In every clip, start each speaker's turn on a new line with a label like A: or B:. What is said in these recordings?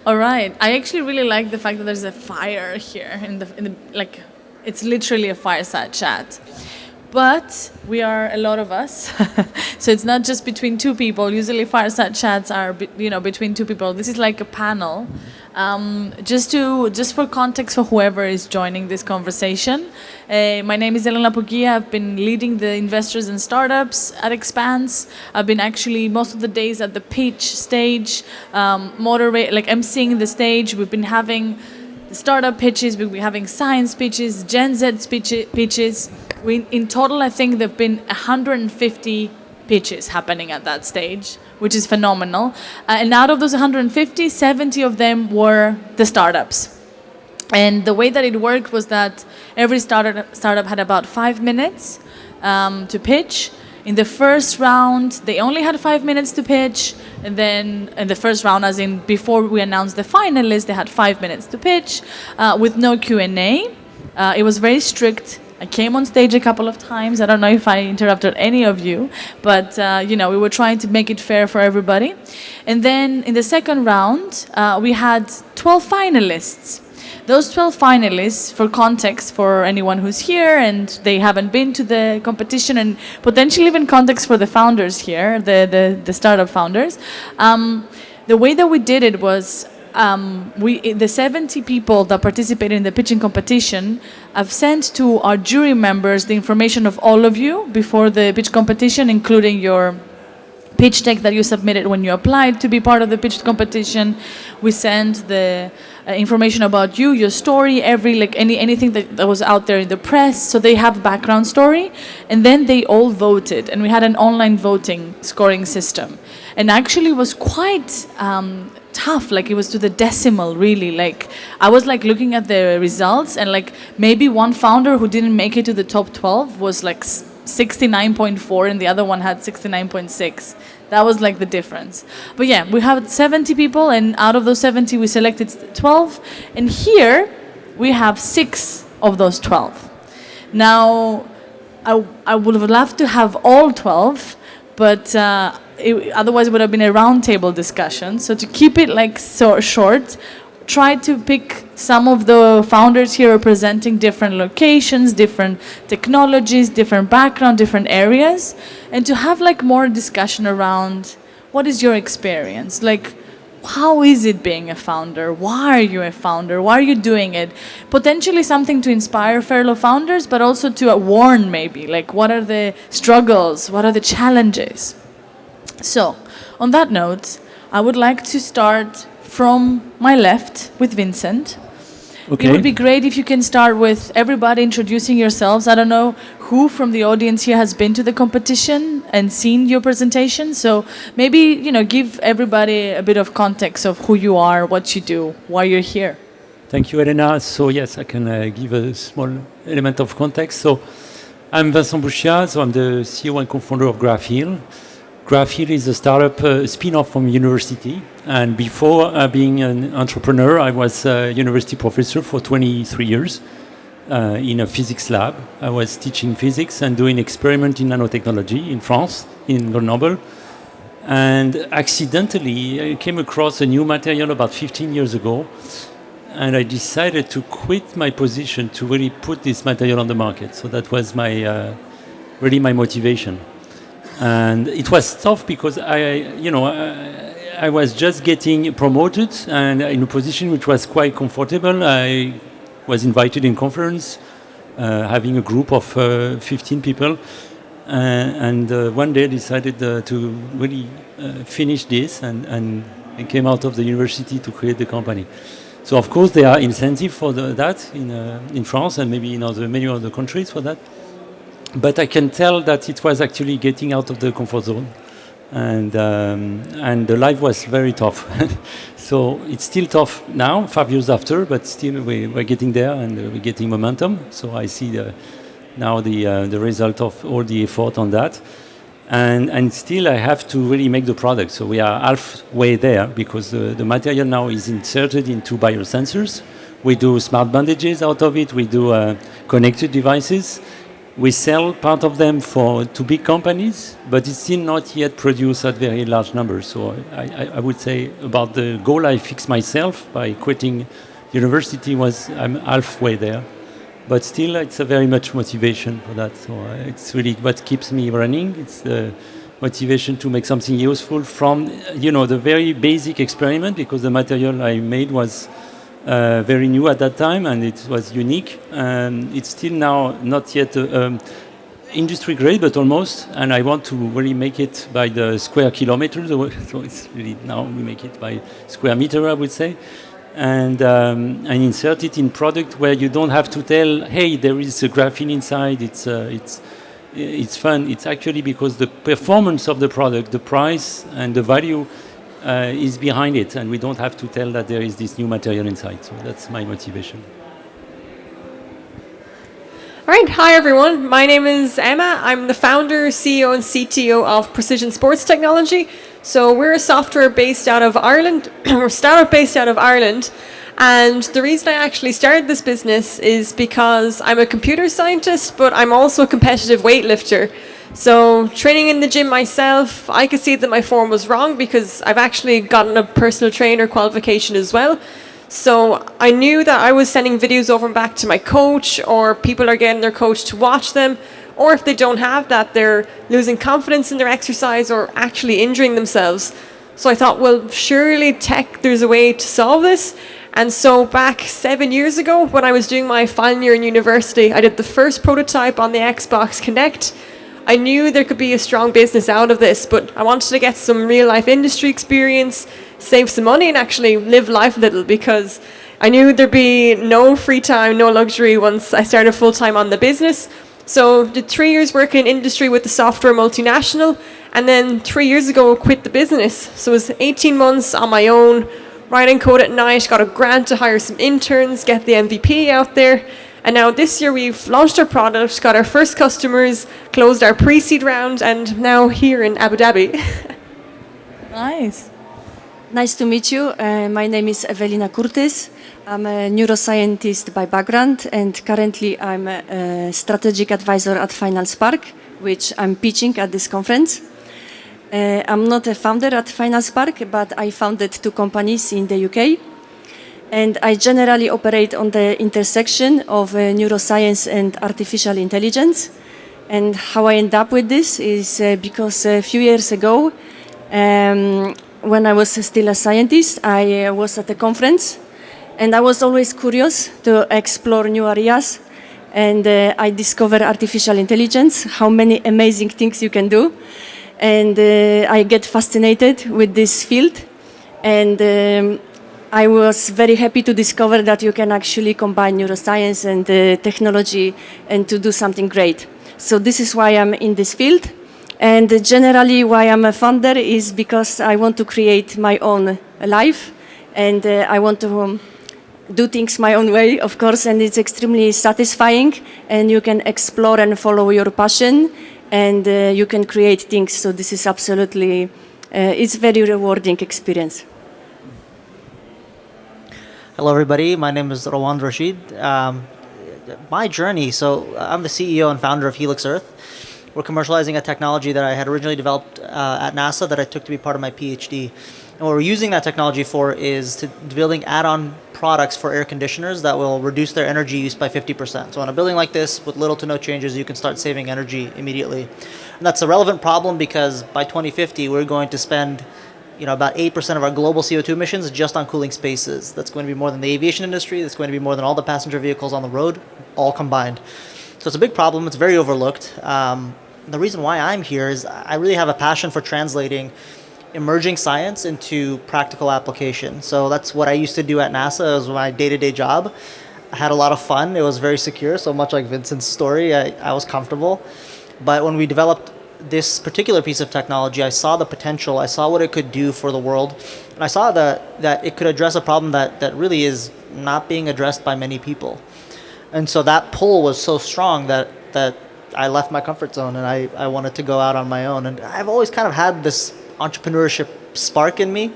A: All right. I actually really like the fact that there's a fire here in the like, it's literally a fireside chat. But we are a lot of us, so it's not just between two people. Usually, fireside chats are between two people. This is like a panel. Just for context for whoever is joining this conversation, my name is Elena Poughia. I've been leading the investors and startups at XPANSE. I've been actually most of the days at the pitch stage, emceeing the stage. We've been having startup pitches, we'll be having science pitches, Gen Z pitches. In total, I think there have been 150 pitches happening at that stage, which is phenomenal. And out of those 150, 70 of them were the startups. And the way that it worked was that every startup had about 5 minutes to pitch. In the first round, they only had 5 minutes to pitch. And then in the first round, as in before we announced the finalists, they had 5 minutes to pitch with no Q&A. It was very strict. I came on stage a couple of times. I don't know if I interrupted any of you, but we were trying to make it fair for everybody. And then in the second round, we had 12 finalists. Those 12 finalists, for context for anyone who's here and they haven't been to the competition, and potentially even context for the founders here, the startup founders, the way that we did it was the 70 people that participated in the pitching competition have sent to our jury members the information of all of you before the pitch competition, including your pitch deck that you submitted when you applied to be part of the pitch competition. We sent the information about you, your story, anything that was out there in the press, so they have a background story. And then they all voted, and we had an online voting scoring system. And actually it was quite tough, it was to the decimal, really. I was looking at the results, and maybe one founder who didn't make it to the top 12 was 69.4 and the other one had 69.6. That was the difference. But yeah, we have 70 people, and out of those 70 we selected 12, and here we have 6 of those 12. Now I would have loved to have all 12, but otherwise it would have been a roundtable discussion. So to keep it so short, try to pick some of the founders here representing different locations, different technologies, different background, different areas, and to have more discussion around what is your experience, how is it being a founder, why are you a founder, why are you doing it, potentially something to inspire fellow founders, but also to warn maybe, what are the struggles, what are the challenges. So on that note, I would like to start from my left with Vincent. Okay. It would be great if you can start with everybody introducing yourselves. I don't know who from the audience here has been to the competition and seen your presentation. So maybe, give everybody a bit of context of who you are, what you do, why you're here.
B: Thank you, Elena. So yes, I can give a small element of context. So I'm Vincent Poughia, so I'm the CEO and co-founder of GraphHeal. GraphHeal is a startup spin-off from university. And before being an entrepreneur, I was a university professor for 23 years in a physics lab. I was teaching physics and doing experiment in nanotechnology in France, in Grenoble. And accidentally, I came across a new material about 15 years ago. And I decided to quit my position to really put this material on the market. So that was really my motivation. And it was tough because I was just getting promoted and in a position which was quite comfortable. I was invited in conference, having a group of 15 people, and one day decided to really finish this and came out of the university to create the company. So of course there are incentives for that in France and maybe in many other countries for that. But I can tell that it was actually getting out of the comfort zone, and the life was very tough. So it's still tough now, 5 years after, but still we're getting there and we're getting momentum. So I see now the result of all the effort on that, and still I have to really make the product. So we are halfway there because the material now is inserted into biosensors. We do smart bandages out of it. We do connected devices. We sell part of them to big companies, but it's still not yet produced at very large numbers. So I would say about the goal I fixed myself by quitting university I'm halfway there. But still, it's a very much motivation for that. So it's really what keeps me running. It's the motivation to make something useful from, the very basic experiment, because the material I made was very new at that time and it was unique. It's still now not yet industry grade, but almost. And I want to really make it by the square kilometer. So it's really now we make it by square meter, I would say. And insert it in product where you don't have to tell, hey, there is a graphene inside. It's fun. It's actually because the performance of the product, the price and the value is behind it, and we don't have to tell that there is this new material inside. So that's my motivation.
C: All right, hi everyone. My name is Emma. I'm the founder, CEO, and CTO of Precision Sports Technology. So we're a software based out of Ireland, or startup based out of Ireland. And the reason I actually started this business is because I'm a computer scientist, but I'm also a competitive weightlifter. So training in the gym myself, I could see that my form was wrong because I've actually gotten a personal trainer qualification as well. So I knew that I was sending videos over and back to my coach, or people are getting their coach to watch them, or if they don't have that, they're losing confidence in their exercise or actually injuring themselves. So I thought, well, surely there's a way to solve this. And so back 7 years ago, when I was doing my final year in university, I did the first prototype on the Xbox Kinect. I knew there could be a strong business out of this, but I wanted to get some real life industry experience, save some money, and actually live life a little, because I knew there'd be no free time, no luxury once I started full time on the business. So did 3 years working in industry with the software multinational, and then 3 years ago quit the business. So it was 18 months on my own, writing code at night, got a grant to hire some interns, get the MVP out there. And now this year we've launched our product, got our first customers, closed our pre-seed round, and now here in Abu Dhabi.
A: Nice.
D: Nice to meet you. My name is Elena Poughia. I'm a neuroscientist by background, and currently I'm a strategic advisor at Finance Park, which I'm pitching at this conference. I'm not a founder at Finance Park, but I founded 2 companies in the UK. And I generally operate on the intersection of neuroscience and artificial intelligence. And how I end up with this is because a few years ago, when I was still a scientist, I was at a conference, and I was always curious to explore new areas. And I discovered artificial intelligence, how many amazing things you can do. And I get fascinated with this field. And I was very happy to discover that you can actually combine neuroscience and technology and to do something great. So this is why I'm in this field. And generally why I'm a founder is because I want to create my own life, and I want to do things my own way, of course, and it's extremely satisfying, and you can explore and follow your passion, and you can create things. So this is absolutely, it's very rewarding experience.
E: Hello, everybody. My name is Rawan Rashid. My journey, so I'm the CEO and founder of Helix Earth. We're commercializing a technology that I had originally developed at NASA that I took to be part of my PhD. And what we're using that technology for is building add-on products for air conditioners that will reduce their energy use by 50%. So on a building like this, with little to no changes, you can start saving energy immediately. And that's a relevant problem because by 2050, we're going to spend about 8% of our global CO2 emissions just on cooling spaces. That's going to be more than the aviation industry. That's going to be more than all the passenger vehicles on the road, all combined. So it's a big problem. It's very overlooked. The reason why I'm here is I really have a passion for translating emerging science into practical application. So that's what I used to do at NASA. It was my day-to-day job. I had a lot of fun. It was very secure. So much like Vincent's story, I was comfortable. But when we developed this particular piece of technology, I saw the potential, I saw what it could do for the world, and I saw that it could address a problem that really is not being addressed by many people. And so that pull was so strong that I left my comfort zone and I wanted to go out on my own. And I've always kind of had this entrepreneurship spark in me,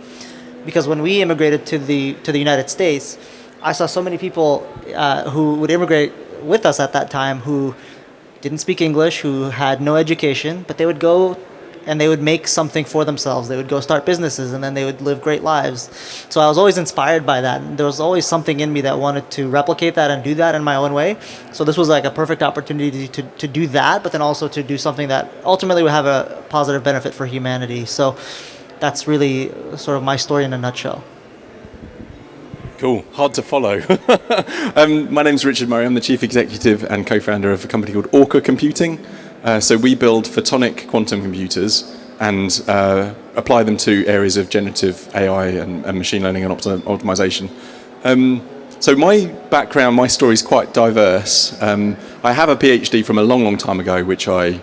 E: because when we immigrated to the United States, I saw so many people who would immigrate with us at that time who didn't speak English, who had no education, but they would go and they would make something for themselves. They would go start businesses, and then they would live great lives. So I was always inspired by that. And there was always something in me that wanted to replicate that and do that in my own way. So this was like a perfect opportunity to do that, but then also to do something that ultimately would have a positive benefit for humanity. So that's really sort of my story in a nutshell.
F: Cool. Hard to follow. My name's Richard Murray. I'm the chief executive and co-founder of a company called Orca Computing. So we build photonic quantum computers and apply them to areas of generative AI and machine learning and optimization. So my background, my story is quite diverse. I have a PhD from a long, long time ago, which I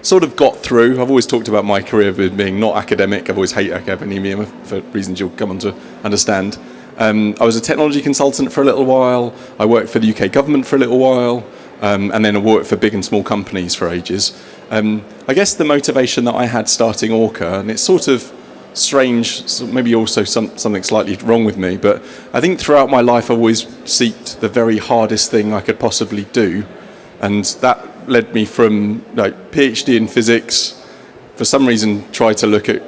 F: sort of got through. I've always talked about my career as being not academic. I've always hated academia for reasons you'll come on to understand. I was a technology consultant for a little while. I worked for the UK government for a little while. And then I worked for big and small companies for ages. I guess the motivation that I had starting Orca, and it's sort of strange, so maybe also something slightly wrong with me, but I think throughout my life I always sought the very hardest thing I could possibly do. And that led me from like PhD in physics, for some reason tried to look at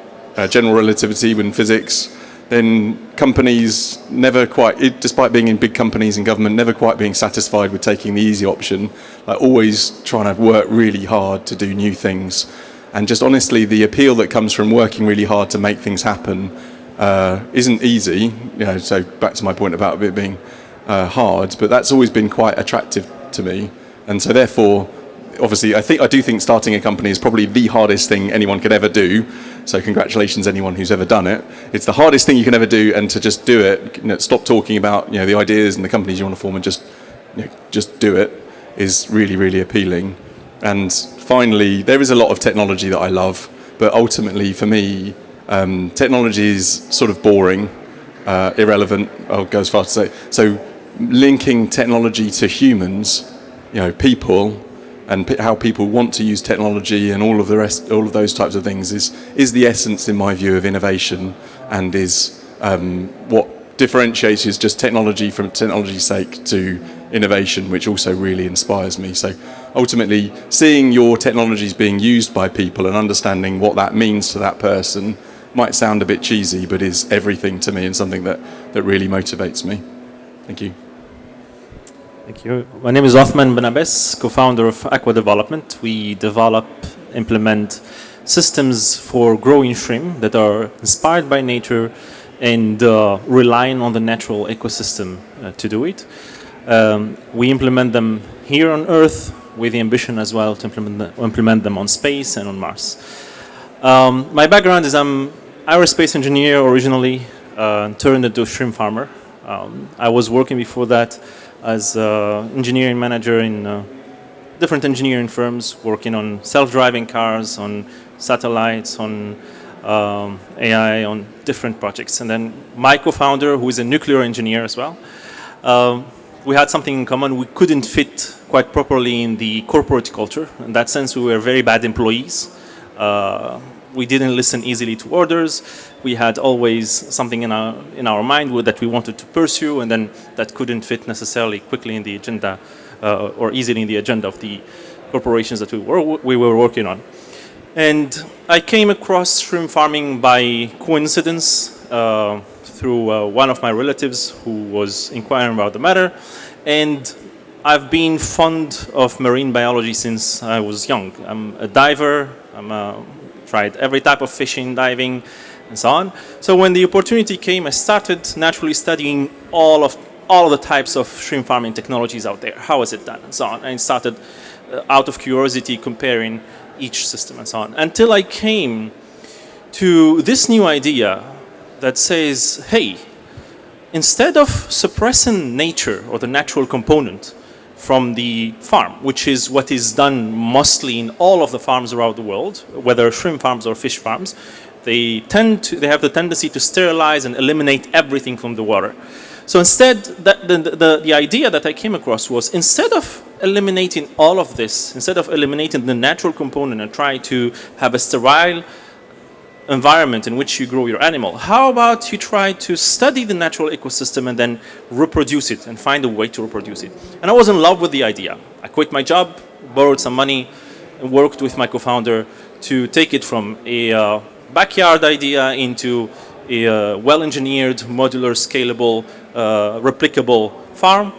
F: general relativity in physics, then companies never quite, despite being in big companies and government, never quite being satisfied with taking the easy option, like always trying to work really hard to do new things. And just honestly, the appeal that comes from working really hard to make things happen isn't easy. You know, so back to my point about it being hard, but that's always been quite attractive to me. And so therefore, obviously, I do think starting a company is probably the hardest thing anyone could ever do. So congratulations, anyone who's ever done it. It's the hardest thing you can ever do, and to just do it, you know, stop talking about the ideas and the companies you want to form, and just do it is really, really appealing. And finally, there is a lot of technology that I love, but ultimately for me, technology is sort of boring, irrelevant. I'll go as far to say. So linking technology to humans, people, and how people want to use technology and all of the rest, all of those types of things is the essence, in my view, of innovation, and is what differentiates is just technology from technology's sake to innovation, which also really inspires me. So ultimately, seeing your technologies being used by people and understanding what that means to that person might sound a bit cheesy, but is everything to me and something that really motivates me. Thank you.
G: Thank you. My name is Othman Benabes, co-founder of Aqua Development. We develop, implement systems for growing shrimp that are inspired by nature and relying on the natural ecosystem to do it. We implement them here on Earth with the ambition as well to implement them on space and on Mars. My background is I'm aerospace engineer originally, turned into shrimp farmer. I was working before that as engineering manager in different engineering firms, working on self-driving cars, on satellites, on AI, on different projects. And then my co-founder, who is a nuclear engineer as well, we had something in common. We couldn't fit quite properly in the corporate culture. In that sense, we were very bad employees. We didn't listen easily to orders. We had always something in our mind that we wanted to pursue, and then that couldn't fit necessarily quickly in the agenda or easily in the agenda of the corporations that we were working on. And I came across shrimp farming by coincidence through one of my relatives who was inquiring about the matter, and I've been fond of marine biology since I was young. I'm a diver. Tried every type of fishing, diving, and so on. So when the opportunity came, I started naturally studying all of the types of shrimp farming technologies out there. How is it done, and so on. And started, out of curiosity, comparing each system and so on, until I came to this new idea that says, hey, instead of suppressing nature or the natural component from the farm, which is what is done mostly in all of the farms around the world, whether shrimp farms or fish farms, they have the tendency to sterilize and eliminate everything from the water. So instead, the idea that I came across was, instead of eliminating all of this, instead of eliminating the natural component and try to have a sterile environment in which you grow your animal, how about you try to study the natural ecosystem and then reproduce it and find a way to reproduce it? And I was in love with the idea. I quit my job, borrowed some money, and worked with my co-founder to take it from a backyard idea into a well-engineered, modular, scalable, replicable farm.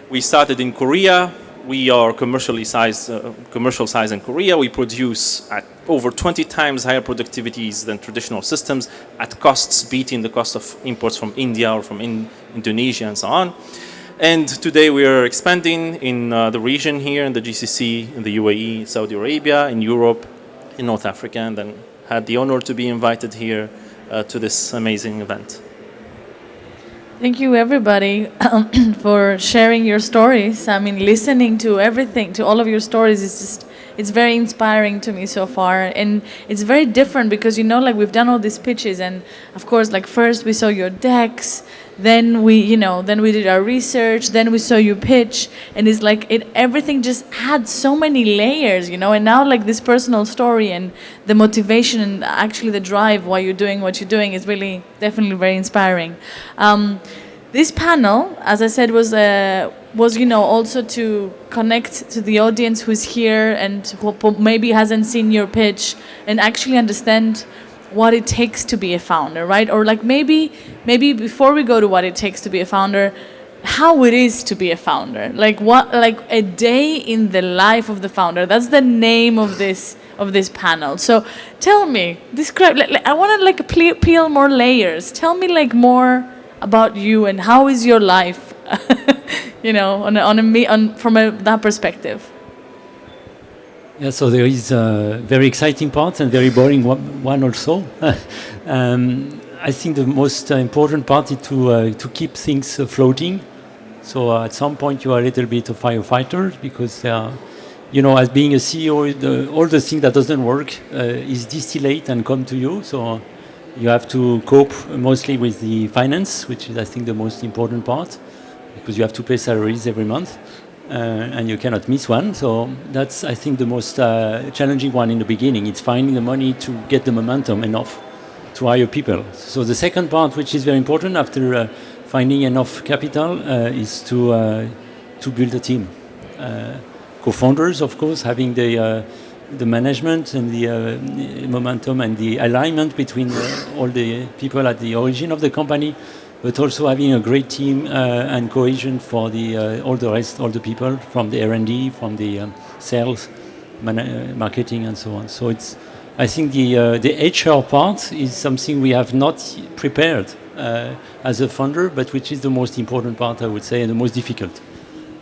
G: We started in Korea. We are commercial size in Korea. We produce at over 20 times higher productivities than traditional systems at costs beating the cost of imports from India or from Indonesia and so on. And today we are expanding in the region here, in the GCC, in the UAE, Saudi Arabia, in Europe, in North Africa, and then had the honor to be invited here to this amazing event.
A: Thank you, everybody, for sharing your stories. I mean, listening to everything, to all of your stories, is just, it's very inspiring to me so far. And it's very different because, you know, like we've done all these pitches and, of course, like first we saw your decks, then we did our research, then we saw you pitch, and it's like everything just had so many layers, you know, and now like this personal story and the motivation and actually the drive why you're doing what you're doing is really definitely very inspiring. This panel, as I said, was also to connect to the audience who's here and who maybe hasn't seen your pitch and actually understand what it takes to be a founder, right? Or like maybe before we go to what it takes to be a founder, how it is to be a founder. Like a day in the life of the founder. That's the name of this panel. So tell me, describe. I want to like peel more layers. Tell me like more about you and how is your life, you know, from that perspective.
B: Yeah, so there is a very exciting part and very boring one also. I think the most important part is to keep things floating. So at some point you are a little bit of firefighter because, you know, as being a CEO, all the things that doesn't work is distillate and come to you. So you have to cope mostly with the finance, which is I think the most important part because you have to pay salaries every month. And you cannot miss one. So that's, I think, the most challenging one in the beginning. It's finding the money to get the momentum enough to hire people. So the second part, which is very important after finding enough capital, is to build a team. Co-founders, of course, having the management and the momentum and the alignment between all the people at the origin of the company, but also having a great team and cohesion for all the people from the R&D, from the sales, marketing, and so on. So it's, I think the HR part is something we have not prepared as a founder, but which is the most important part, I would say, and the most difficult.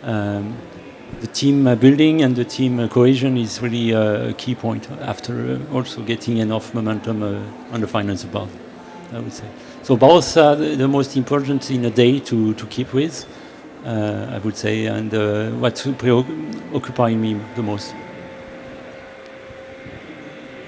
B: The team building and the team cohesion is really a key point after also getting enough momentum on the finance part, I would say. So both are the most important in a day to keep with, I would say, and what's preoccupying me the most.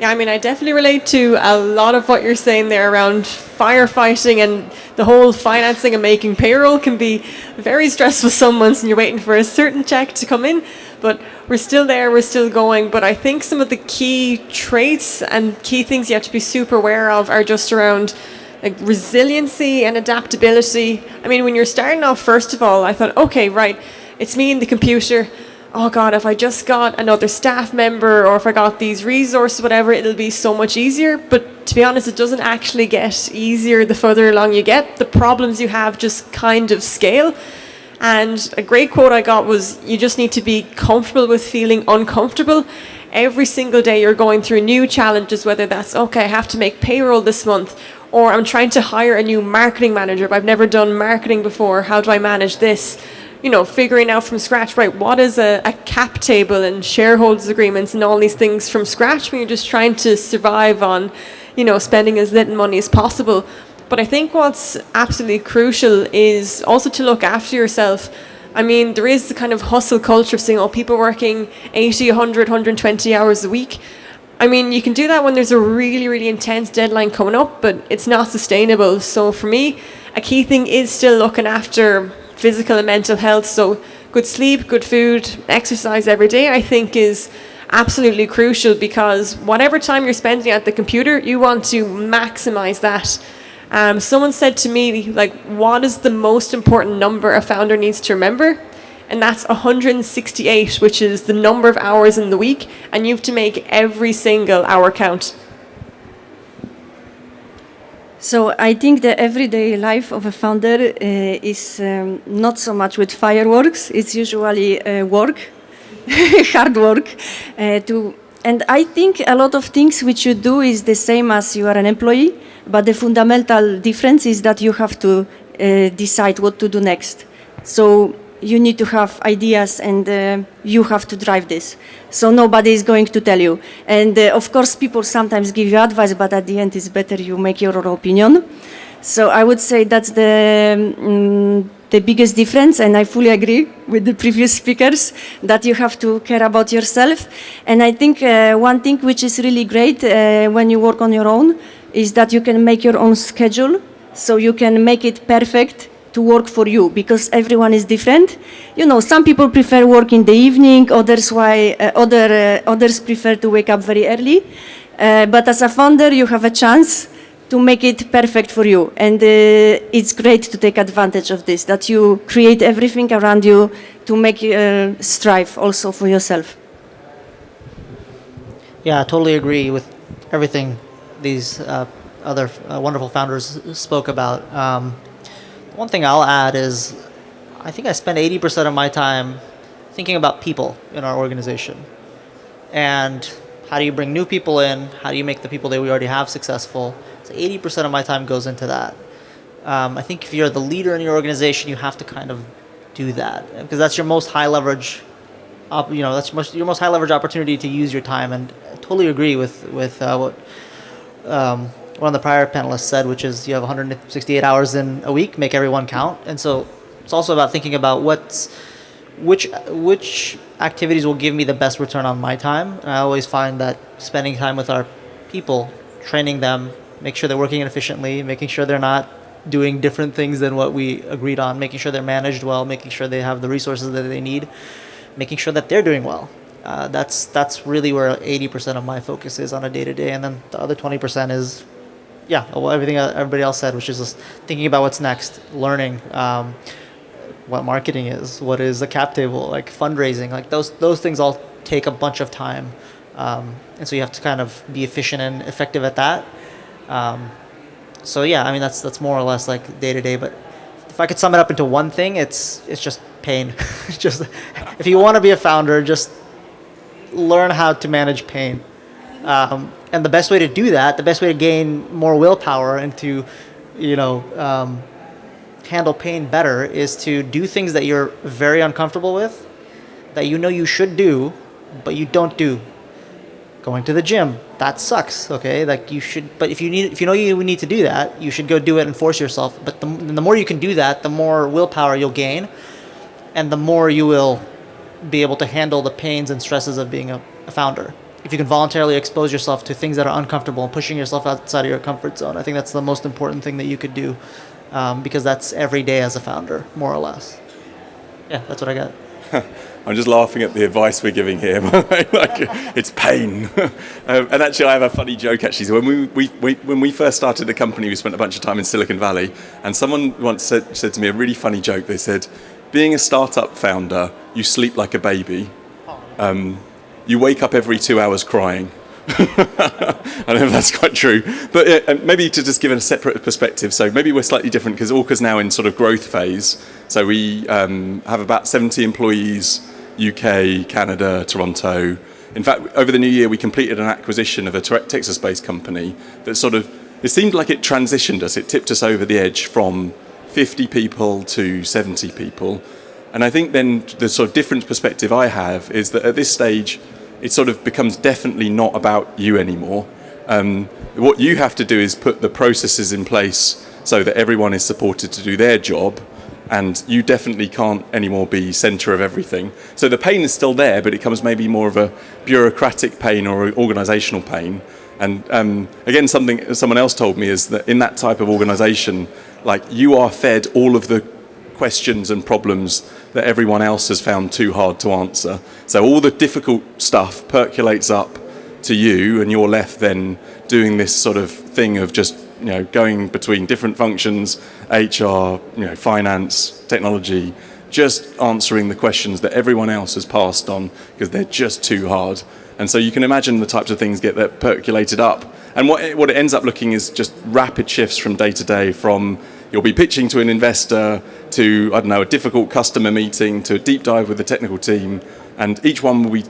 C: Yeah, I mean, I definitely relate to a lot of what you're saying there around firefighting, and the whole financing and making payroll can be very stressful some months and you're waiting for a certain check to come in, but we're still there, we're still going. But I think some of the key traits and key things you have to be super aware of are just around like resiliency and adaptability. I mean, when you're starting off, first of all, I thought, okay, right, it's me and the computer. Oh God, if I just got another staff member or if I got these resources, whatever, it'll be so much easier. But to be honest, it doesn't actually get easier the further along you get. The problems you have just kind of scale. And a great quote I got was, you just need to be comfortable with feeling uncomfortable. Every single day you're going through new challenges, whether that's, okay, I have to make payroll this month, or I'm trying to hire a new marketing manager, but I've never done marketing before. How do I manage this? You know, figuring out from scratch, right, what is a cap table and shareholders agreements and all these things from scratch when you're just trying to survive on, you know, spending as little money as possible. But I think what's absolutely crucial is also to look after yourself. I mean, there is the kind of hustle culture of saying, oh, people working 80, 100, 120 hours a week. I mean, you can do that when there's a really, really intense deadline coming up, but it's not sustainable. So for me, a key thing is still looking after physical and mental health. So good sleep, good food, exercise every day, I think is absolutely crucial, because whatever time you're spending at the computer, you want to maximize that. Someone said to me, like, what is the most important number a founder needs to remember? and that's 168, which is the number of hours in the week, and you have to make every single hour count.
D: So I think the everyday life of a founder is not so much with fireworks. It's usually work, hard work. And I think a lot of things which you do is the same as you are an employee, but the fundamental difference is that you have to decide what to do next. So you need to have ideas, and you have to drive this. So nobody is going to tell you. And of course, people sometimes give you advice, but at the end, it's better you make your own opinion. So I would say that's the biggest difference, and I fully agree with the previous speakers that you have to care about yourself. And I think one thing which is really great when you work on your own is that you can make your own schedule, so you can make it perfect to work for you, because everyone is different. You know, some people prefer work in the evening, others prefer to wake up very early. But as a founder, you have a chance to make it perfect for you. And it's great to take advantage of this, that you create everything around you to make strive also for yourself.
E: Yeah, I totally agree with everything these other wonderful founders spoke about. One thing I'll add is I think I spend 80% of my time thinking about people in our organization. And how do you bring new people in? How do you make the people that we already have successful? So 80% of my time goes into that. I think if you're the leader in your organization, you have to kind of do that, because that's your most high leverage, your most high leverage opportunity to use your time. And I totally agree with what one of the prior panelists said, which is you have 168 hours in a week, make everyone count. And so it's also about thinking about which activities will give me the best return on my time. And I always find that spending time with our people, training them, make sure they're working efficiently, making sure they're not doing different things than what we agreed on, making sure they're managed well, making sure they have the resources that they need, making sure that they're doing well. That's really where 80% of my focus is on a day-to-day. And then the other 20% is everything everybody else said, which is just thinking about what's next, learning what marketing is, what is a cap table, like fundraising, like those things all take a bunch of time, and so you have to kind of be efficient and effective at that. So yeah, I mean that's more or less like day to day. But if I could sum it up into one thing, it's just pain. Just if you want to be a founder, just learn how to manage pain. And the best way to do that, the best way to gain more willpower and to, handle pain better is to do things that you're very uncomfortable with, that you know you should do, but you don't do. Going to the gym, that sucks, okay? Like you should, but if you know you need to do that, you should go do it and force yourself. But the more you can do that, the more willpower you'll gain, and the more you will be able to handle the pains and stresses of being a founder. If you can voluntarily expose yourself to things that are uncomfortable and pushing yourself outside of your comfort zone, I think that's the most important thing that you could do, because that's every day as a founder, more or less. Yeah, that's what I got.
F: I'm just laughing at the advice we're giving here. Like, it's pain. And actually, I have a funny joke, actually. So when we first started the company, we spent a bunch of time in Silicon Valley, and someone once said to me a really funny joke. They said, being a startup founder, you sleep like a baby. You wake up every 2 hours crying. I don't know if that's quite true, but maybe to just give a separate perspective. So maybe we're slightly different because Orca's now in sort of growth phase. So we have about 70 employees, UK, Canada, Toronto. In fact, over the new year, we completed an acquisition of a Texas-based company that it seemed like it transitioned us. It tipped us over the edge from 50 people to 70 people. And I think then the sort of different perspective I have is that at this stage, it sort of becomes definitely not about you anymore. What you have to do is put the processes in place so that everyone is supported to do their job, and you definitely can't anymore be centre of everything. So the pain is still there, but it becomes maybe more of a bureaucratic pain or organisational pain. And again, something someone else told me is that in that type of organisation, like you are fed all of the questions and problems that everyone else has found too hard to answer. So all the difficult stuff percolates up to you, and you're left then doing this sort of thing of just going between different functions, HR, finance, technology, just answering the questions that everyone else has passed on because they're just too hard. And so you can imagine the types of things get that percolated up. And what it ends up looking is just rapid shifts from day to day, from you'll be pitching to an investor to, I don't know, a difficult customer meeting to a deep dive with the technical team. And each one will be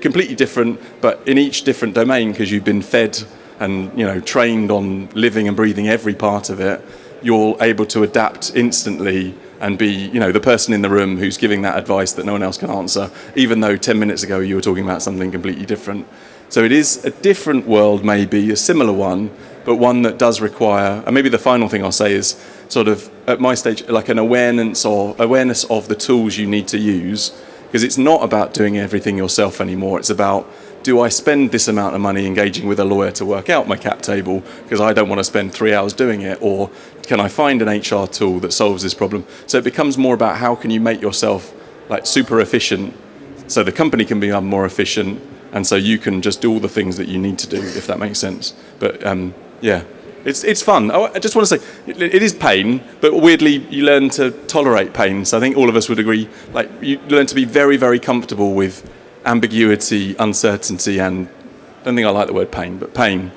F: completely different, but in each different domain, because you've been fed and trained on living and breathing every part of it, you're able to adapt instantly and be, the person in the room who's giving that advice that no one else can answer, even though 10 minutes ago you were talking about something completely different. So it is a different world, maybe, a similar one, but one that does require, and maybe the final thing I'll say is sort of, at my stage, like an awareness of the tools you need to use, because it's not about doing everything yourself anymore. It's about, do I spend this amount of money engaging with a lawyer to work out my cap table because I don't want to spend 3 hours doing it, or can I find an HR tool that solves this problem? So it becomes more about how can you make yourself like super efficient so the company can become more efficient, and so you can just do all the things that you need to do, if that makes sense. But yeah, it's fun. I just want to say, it is pain, but weirdly you learn to tolerate pain. So I think all of us would agree, like you learn to be very, very comfortable with ambiguity, uncertainty, and I don't think I like the word pain, but pain.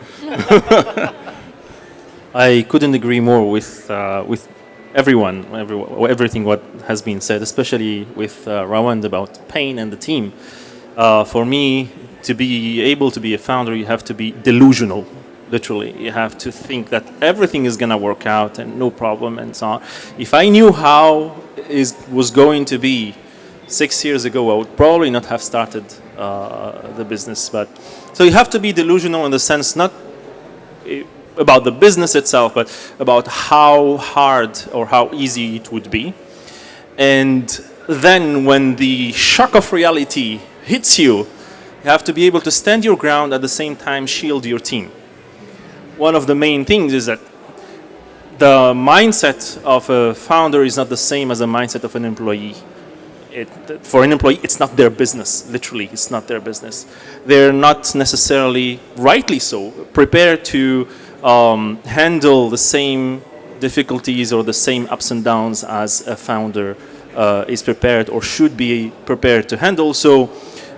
G: I couldn't agree more with everything what has been said, especially with Rawand about pain and the team. For me, to be able to be a founder, you have to be delusional. Literally, you have to think that everything is going to work out and no problem and so on. If I knew how it was going to be 6 years ago, I would probably not have started the business. But so you have to be delusional in the sense not about the business itself, but about how hard or how easy it would be. And then when the shock of reality hits you, you have to be able to stand your ground, at the same time shield your team. One of the main things is that the mindset of a founder is not the same as the mindset of an employee. For an employee, it's not their business. Literally, it's not their business. They're not necessarily, rightly so, prepared to handle the same difficulties or the same ups and downs as a founder is prepared or should be prepared to handle.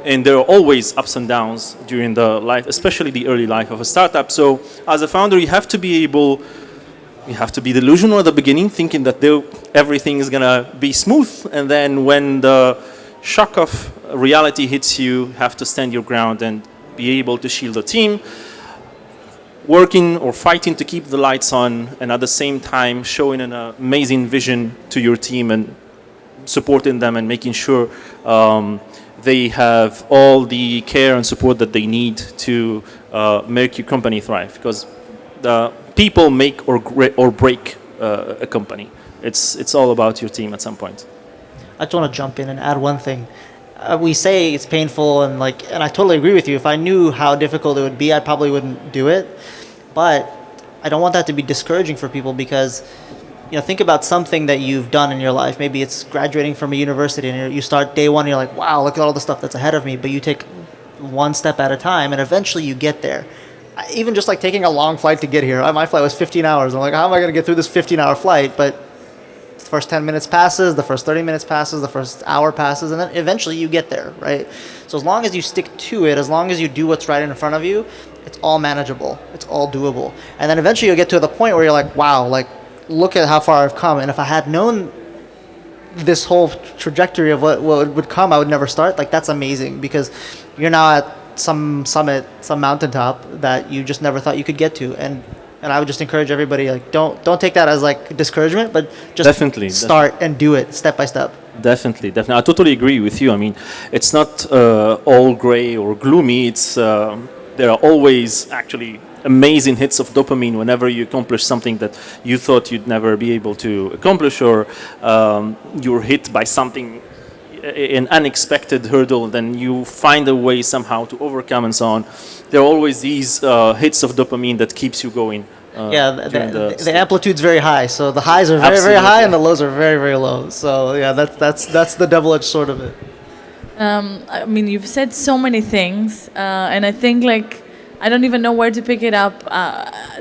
G: And there are always ups and downs during the life, especially the early life of a startup. So as a founder, you have to be delusional at the beginning, thinking that everything is going to be smooth. And then when the shock of reality hits you, you have to stand your ground and be able to shield the team, working or fighting to keep the lights on, and at the same time showing an amazing vision to your team and supporting them and making sure they have all the care and support that they need to make your company thrive. Because the people make or break a company. It's all about your team at some point.
E: I just want to jump in and add one thing. We say it's painful and I totally agree with you. If I knew how difficult it would be, I probably wouldn't do it. But I don't want that to be discouraging for people, because think about something that you've done in your life. Maybe it's graduating from a university and you start day one and you're like, wow, look at all the stuff that's ahead of me. But you take one step at a time and eventually you get there. Even just like taking a long flight to get here. My flight was 15 hours. I'm like, how am I going to get through this 15-hour flight? But the first 10 minutes passes, the first 30 minutes passes, the first hour passes, and then eventually you get there, right? So as long as you stick to it, as long as you do what's right in front of you, it's all manageable. It's all doable. And then eventually you'll get to the point where you're like, wow, look at how far I've come. And if I had known this whole trajectory of what would come, I would never start. That's amazing, because you're now at some summit, some mountaintop that you just never thought you could get to. And I would just encourage everybody, don't take that as discouragement, but just definitely start and do it step by step.
G: Definitely. I totally agree with you. I mean, it's not all gray or gloomy. It's there are always actually amazing hits of dopamine whenever you accomplish something that you thought you'd never be able to accomplish, or you're hit by something, an unexpected hurdle, then you find a way somehow to overcome and so on. There are always these hits of dopamine that keeps you going.
E: The amplitude's very high, so the highs are very, very high and the lows are very, very low. So yeah, that's the double-edged sword of it.
A: I mean, you've said so many things, and I think I don't even know where to pick it up.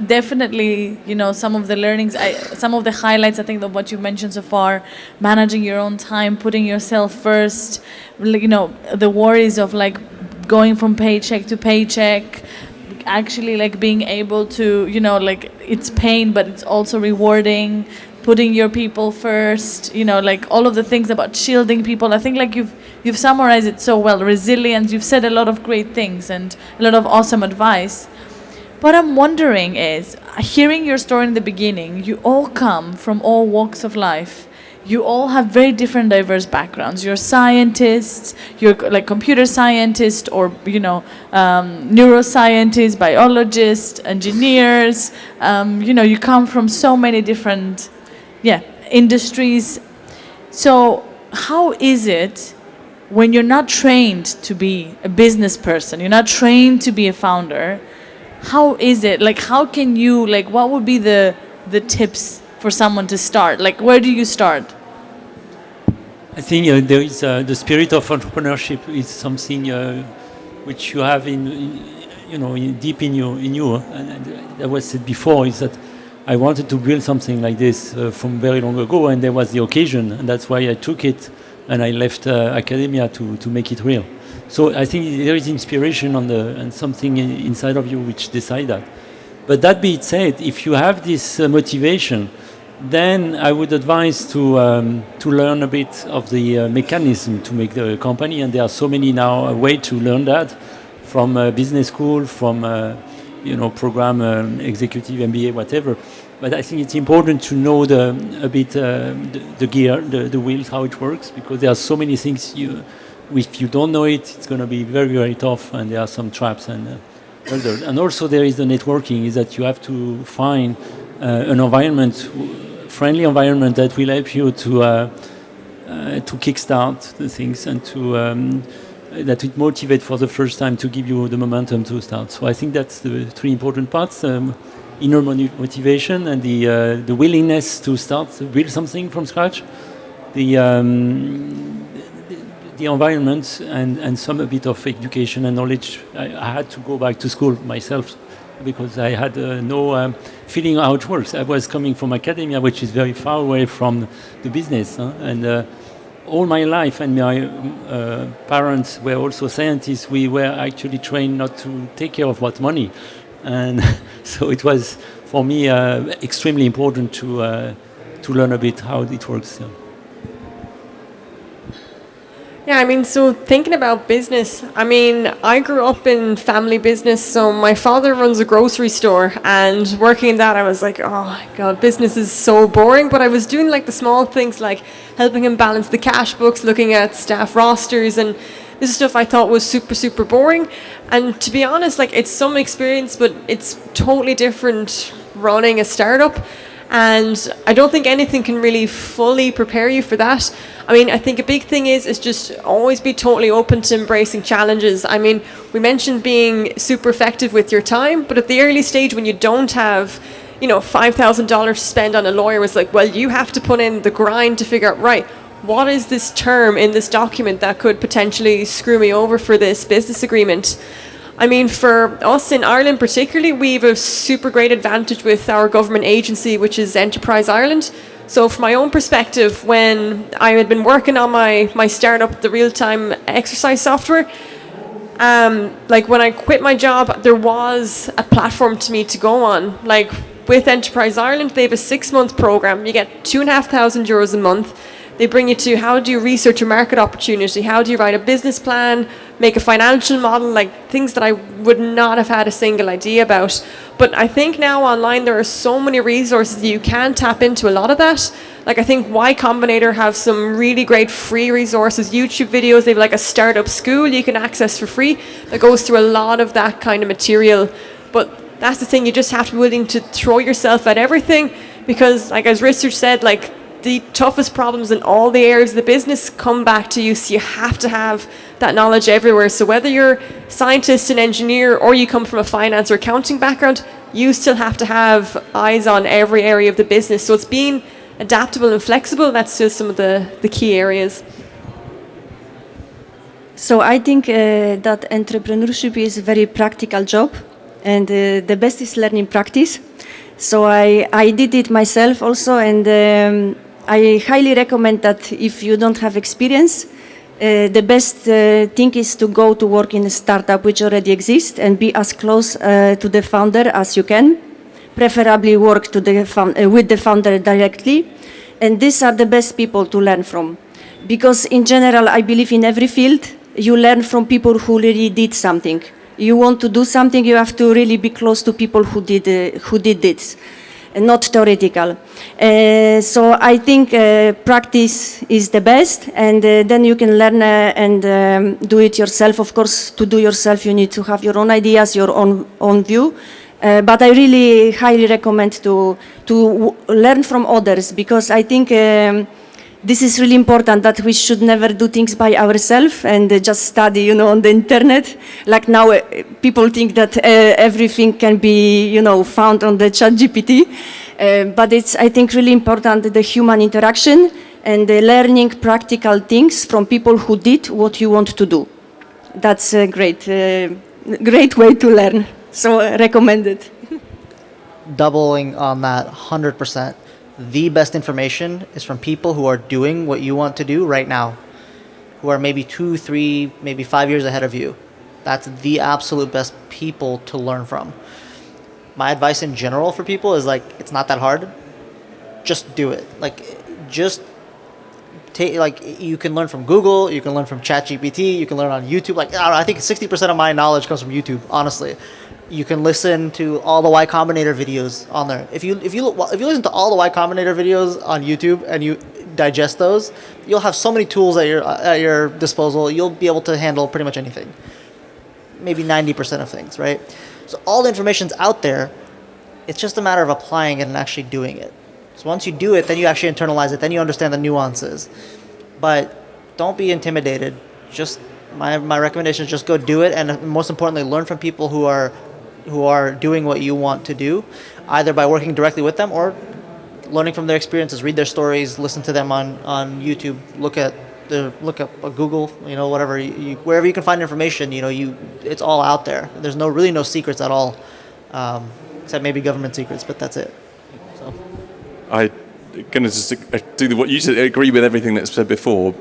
A: definitely, some of the learnings, some of the highlights, I think, of what you've mentioned so far, managing your own time, putting yourself first, the worries of like going from paycheck to paycheck, actually like being able to, like it's pain, but it's also rewarding, putting your people first, like all of the things about shielding people. I think like you've summarized it so well. Resilience, you've said a lot of great things and a lot of awesome advice. What I'm wondering is, hearing your story in the beginning, you all come from all walks of life. You all have very different, diverse backgrounds. You're scientists, you're like computer scientists, or neuroscientists, biologists, engineers. You come from so many different, industries. So how is it when you're not trained to be a business person, you're not trained to be a founder? How is it? Like, how can you, like, what would be the tips for someone to start? Like, where do you start?
B: I think there is the spirit of entrepreneurship is something which you have deep in you. And that was said before, is that I wanted to build something like this from very long ago, and there was the occasion, and that's why I took it and I left academia to make it real. So I think there is inspiration and something inside of you which decide that. But that being said, if you have this motivation, then I would advise to learn a bit of the mechanism to make the company, and there are so many now ways to learn that, from business school, from program executive MBA, whatever. But I think it's important to know the gear, the wheels, how it works, because there are so many things if you don't know it, it's going to be very, very tough, and there are some traps and and also there is the networking, is that you have to find an environment, friendly environment, that will help you to kickstart the things, and that will motivate for the first time, to give you the momentum to start. So I think that's the three important parts: inner motivation, and the willingness to build something from scratch, the environment, and a bit of education and knowledge. I had to go back to school myself, because I had no feeling how it works. I was coming from academia, which is very far away from the business, and all my life, and my parents were also scientists. We were actually trained not to take care of what money, and so it was for me extremely important to learn a bit how it works.
C: Yeah, I mean, so thinking about business, I mean, I grew up in family business, so my father runs a grocery store, and working in that, I was like, oh my God, business is so boring. But I was doing like the small things, like helping him balance the cash books, looking at staff rosters, and this is stuff I thought was super, super boring. And to be honest, like, it's some experience, but it's totally different running a startup. And I don't think anything can really fully prepare you for that. I mean, I think a big thing is just always be totally open to embracing challenges. I mean, we mentioned being super effective with your time, but at the early stage when you don't have, $5,000 to spend on a lawyer, it's like, well, you have to put in the grind to figure out, right, what is this term in this document that could potentially screw me over for this business agreement? I mean, for us in Ireland particularly, we have a super great advantage with our government agency, which is Enterprise Ireland. So from my own perspective, when I had been working on my startup, the real-time exercise software, like when I quit my job, there was a platform to me to go on. Like with Enterprise Ireland, they have a 6-month program. You get €2,500 a month. They bring you to, how do you research a market opportunity? How do you write a business plan, make a financial model, like things that I would not have had a single idea about. But I think now online there are so many resources that you can tap into a lot of that. Like I think Y Combinator have some really great free resources, YouTube videos. They have like a startup school you can access for free that goes through a lot of that kind of material. But that's the thing, you just have to be willing to throw yourself at everything, because like as Richard said, like the toughest problems in all the areas of the business come back to you, so you have to have that knowledge everywhere. So whether you're a scientist, an engineer, or you come from a finance or accounting background, you still have to have eyes on every area of the business. So it's being adaptable and flexible. That's still some of the key areas.
D: So I think that entrepreneurship is a very practical job. and the best is learning practice. So I did it myself also, and I highly recommend that if you don't have experience, the best thing is to go to work in a startup which already exists and be as close to the founder as you can, preferably work to with the founder directly. And these are the best people to learn from. Because in general, I believe in every field, you learn from people who really did something. You want to do something, you have to really be close to people who did this, and not theoretical. So I think practice is the best, and then you can learn and do it yourself. Of course, to do yourself, you need to have your own ideas, your own view. But I really highly recommend to learn from others, because I think this is really important, that we should never do things by ourselves and just study, on the internet. Like now, people think that everything can be, found on the ChatGPT. But it's, I think, really important, the human interaction and the learning practical things from people who did what you want to do. That's a great way to learn. So recommended.
E: Doubling on that 100%. The best information is from people who are doing what you want to do right now, who are maybe 2, 3, maybe 5 years ahead of you. That's the absolute best people to learn from. My advice in general for people is it's not that hard. Just do it. You can learn from Google, you can learn from ChatGPT, you can learn on YouTube. I think 60% of my knowledge comes from YouTube, honestly. You can listen to all the Y Combinator videos on there. If you listen to all the Y Combinator videos on YouTube and you digest those, you'll have so many tools at your disposal. You'll be able to handle pretty much anything. Maybe 90% of things, right? So all the information's out there. It's just a matter of applying it and actually doing it. So once you do it, then you actually internalize it. Then you understand the nuances. But don't be intimidated. Just my recommendation is just go do it, and most importantly, learn from people who are doing what you want to do, either by working directly with them or learning from their experiences. Read their stories, listen to them on YouTube, look up Google, whatever, wherever you can find information. It's all out there. There's really no secrets at all, except maybe government secrets, but that's it. So
F: I'm going to just do what you said. I agree with everything that's said before.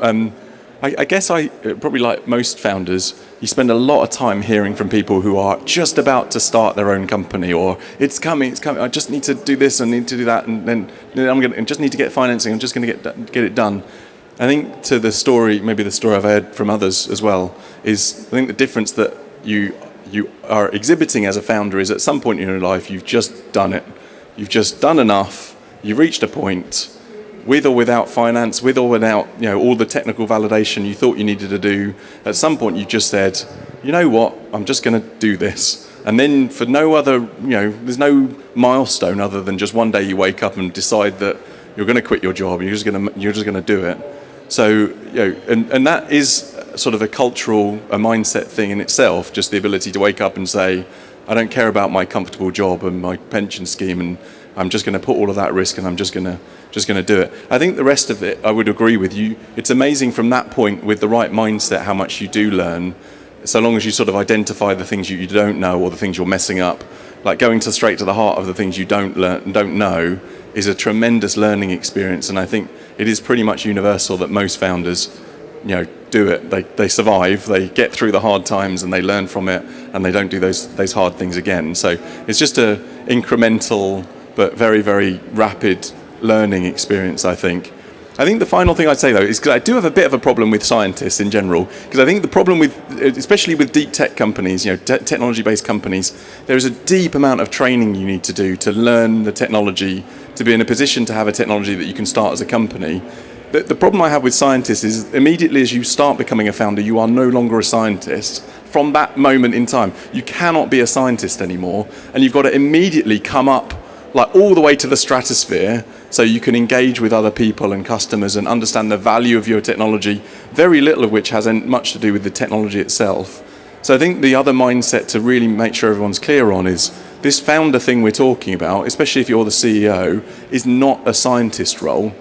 F: I guess probably like most founders, you spend a lot of time hearing from people who are just about to start their own company, or it's coming. I just need to do this, I need to do that, and then I just need to get financing. I'm just going to get it done. I think to the story, maybe the story I've heard from others as well, is I think the difference that you are exhibiting as a founder is at some point in your life you've just done it. You've just done enough. You've reached a point. With or without finance, with or without all the technical validation you thought you needed to do, at some point you just said, you know what, I'm just going to do this. And then for no other, there's no milestone other than just one day you wake up and decide that you're going to quit your job. You're just going to do it. So and that is sort of a mindset thing in itself. Just the ability to wake up and say, I don't care about my comfortable job and my pension scheme, and I'm just going to put all of that at risk, and I'm just going to do it. I think the rest of it, I would agree with you. It's amazing from that point, with the right mindset, how much you do learn, so long as you sort of identify the things you don't know or the things you're messing up. Like going straight to the heart of the things you don't know is a tremendous learning experience, and I think it is pretty much universal that most founders, do it. They survive, they get through the hard times, and they learn from it, and they don't do those hard things again. So it's just a incremental but very, very rapid learning experience, I think. I think the final thing I'd say, though, is because I do have a bit of a problem with scientists in general, because I think the problem with, especially with deep tech companies, technology-based companies, there is a deep amount of training you need to do to learn the technology, to be in a position to have a technology that you can start as a company. The problem I have with scientists is immediately as you start becoming a founder, you are no longer a scientist. From that moment in time, you cannot be a scientist anymore, and you've got to immediately come up all the way to the stratosphere, so you can engage with other people and customers and understand the value of your technology, very little of which has much to do with the technology itself. So I think the other mindset to really make sure everyone's clear on is this founder thing we're talking about, especially if you're the CEO, is not a scientist role.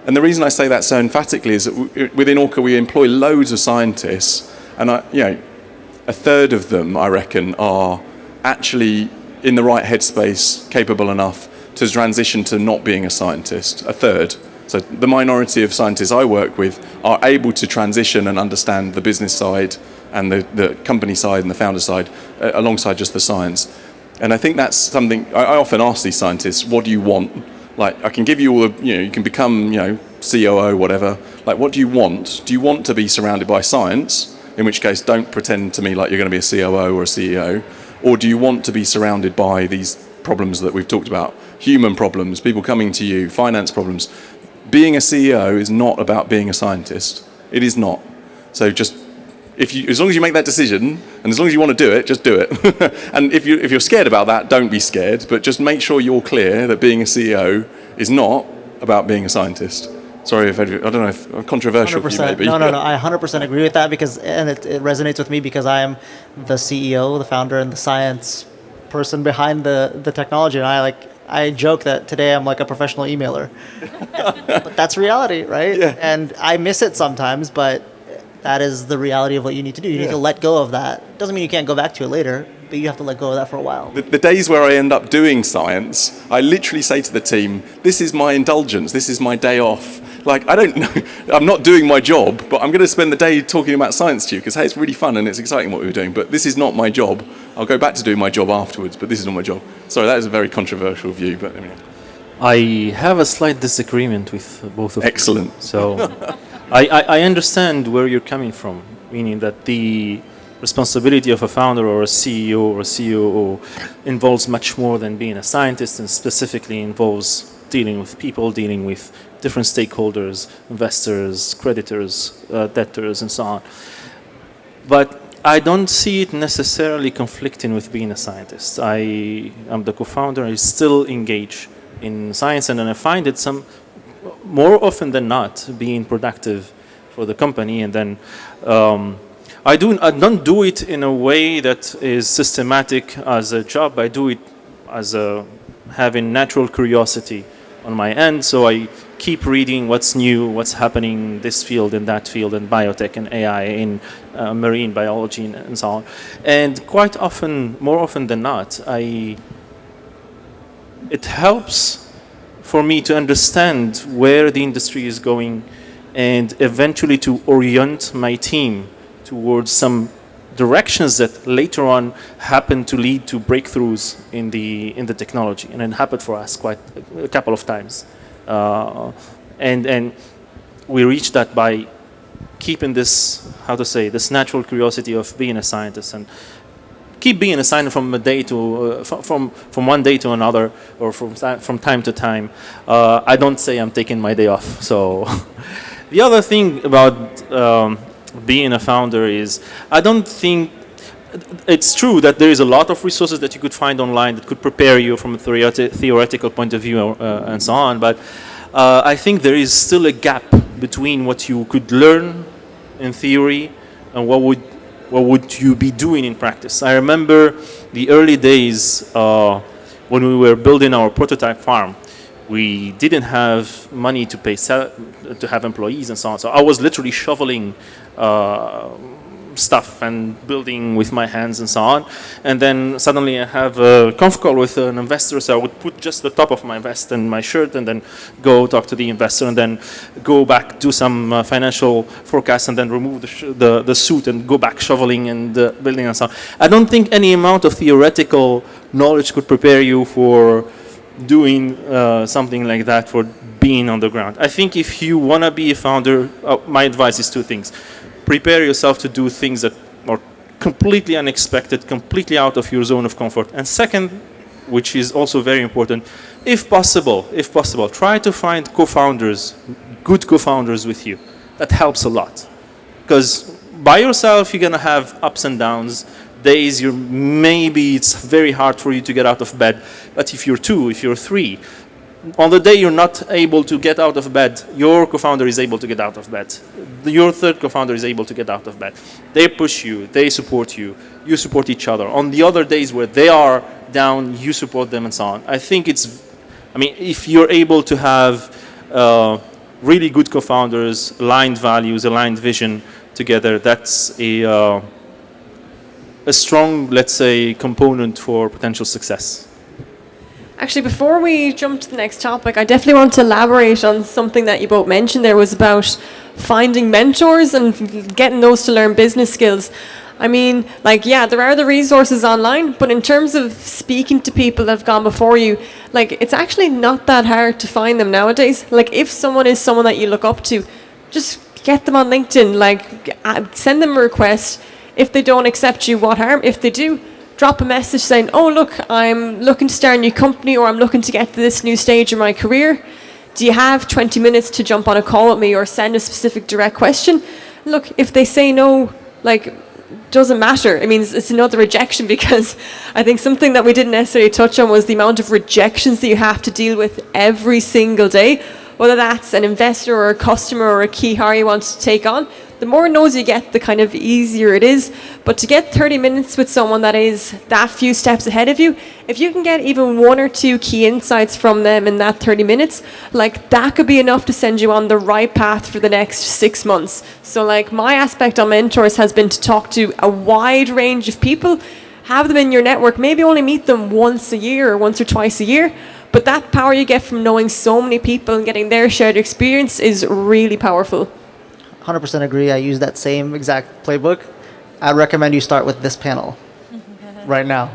F: And the reason I say that so emphatically is that within Orca we employ loads of scientists, and a third of them, I reckon, are actually in the right headspace, capable enough to transition to not being a scientist. A third. So the minority of scientists I work with are able to transition and understand the business side and the company side and the founder side alongside just the science. And I think that's something I often ask these scientists, what do you want? Like, I can give you all the, you can become, COO, whatever. Like, what do you want? Do you want to be surrounded by science? In which case, don't pretend to me like you're going to be a COO or a CEO. Or do you want to be surrounded by these problems that we've talked about? Human problems, people coming to you, finance problems. Being a CEO is not about being a scientist. It is not. So just, as long as you make that decision, and as long as you want to do it, just do it. And if you're scared about that, don't be scared. But just make sure you're clear that being a CEO is not about being a scientist. Sorry if I don't know if I'm controversial for you maybe.
E: No. I 100% agree with that and it resonates with me because I am the CEO, the founder, and the science person behind the technology. And I joke that today I'm like a professional emailer. But that's reality, right?
F: Yeah.
E: And I miss it sometimes, but that is the reality of what you need to do. You need to let go of that. Doesn't mean you can't go back to it later, but you have to let go of that for a while.
F: The days where I end up doing science, I literally say to the team, this is my indulgence, this is my day off. Like, I don't know, I'm not doing my job, but I'm going to spend the day talking about science to you because, hey, it's really fun and it's exciting what we were doing, but this is not my job. I'll go back to doing my job afterwards, but this is not my job. Sorry, that is a very controversial view, but anyway.
G: I have a slight disagreement with both of you.
F: Excellent.
G: So I understand where you're coming from, meaning that the responsibility of a founder or a CEO or a COO involves much more than being a scientist, and specifically involves dealing with people, dealing with different stakeholders, investors, creditors, debtors, and so on. But I don't see it necessarily conflicting with being a scientist. I am the co-founder. I still engage in science, and then I find it more often than not being productive for the company. And then I don't do it in a way that is systematic as a job. I do it as having natural curiosity on my end. So I keep reading what's new, what's happening in this field, in that field, in biotech and AI, in marine biology, and so on. And quite often, more often than not, it helps for me to understand where the industry is going and eventually to orient my team towards some directions that later on happen to lead to breakthroughs in the technology. And it happened for us quite a couple of times. And we reached that by keeping this natural curiosity of being a scientist, and keep being a scientist from a day to from one day to another, or from time to time. I don't say I'm taking my day off. So the other thing about being a founder is, I don't think it's true that there is a lot of resources that you could find online that could prepare you from a theoretical point of view and so on, but I think there is still a gap between what you could learn in theory and what would you be doing in practice. I remember the early days when we were building our prototype farm. We didn't have money to pay to have employees and so on. So I was literally shoveling stuff and building with my hands and so on. And then suddenly I have a conf call with an investor, so I would put just the top of my vest and my shirt and then go talk to the investor and then go back, do some financial forecasts and then remove the suit and go back shoveling and building and so on. I don't think any amount of theoretical knowledge could prepare you for doing something like that, for being on the ground. I think if you want to be a founder, my advice is two things. Prepare yourself to do things that are completely unexpected, completely out of your zone of comfort. And second, which is also very important, if possible, try to find co-founders, good co-founders with you. That helps a lot. Because by yourself, you're going to have ups and downs. Days maybe it's very hard for you to get out of bed, but if you're two, if you're three, on the day you're not able to get out of bed, your co-founder is able to get out of bed. Your third co-founder is able to get out of bed. They push you, they support you, you support each other. On the other days where they are down, you support them and so on. I think if you're able to have really good co-founders, aligned values, aligned vision together, that's a strong, let's say, component for potential success.
C: Actually, before we jump to the next topic, I definitely want to elaborate on something that you both mentioned there, was about finding mentors and getting those to learn business skills. I mean, like, yeah, there are the resources online, but in terms of speaking to people that have gone before you, like, it's actually not that hard to find them nowadays. Like, if someone is someone that you look up to, just get them on LinkedIn, like, send them a request. If they don't accept you, what harm? If they do, drop a message saying, oh, look, I'm looking to start a new company, or I'm looking to get to this new stage in my career. Do you have 20 minutes to jump on a call with me, or send a specific direct question? Look, if they say no, like, doesn't matter. I mean, it's another rejection, because I think something that we didn't necessarily touch on was the amount of rejections that you have to deal with every single day, whether that's an investor or a customer or a key hire you want to take on. The more no's you get, the kind of easier it is. But to get 30 minutes with someone that is that few steps ahead of you, if you can get even 1 or 2 key insights from them in that 30 minutes, like, that could be enough to send you on the right path for the next 6 months. So, like, my aspect on mentors has been to talk to a wide range of people, have them in your network, maybe only meet them once a year or once or twice a year. But that power you get from knowing so many people and getting their shared experience is really powerful.
E: 100% agree. I use that same exact playbook. I recommend you start with this panel right now.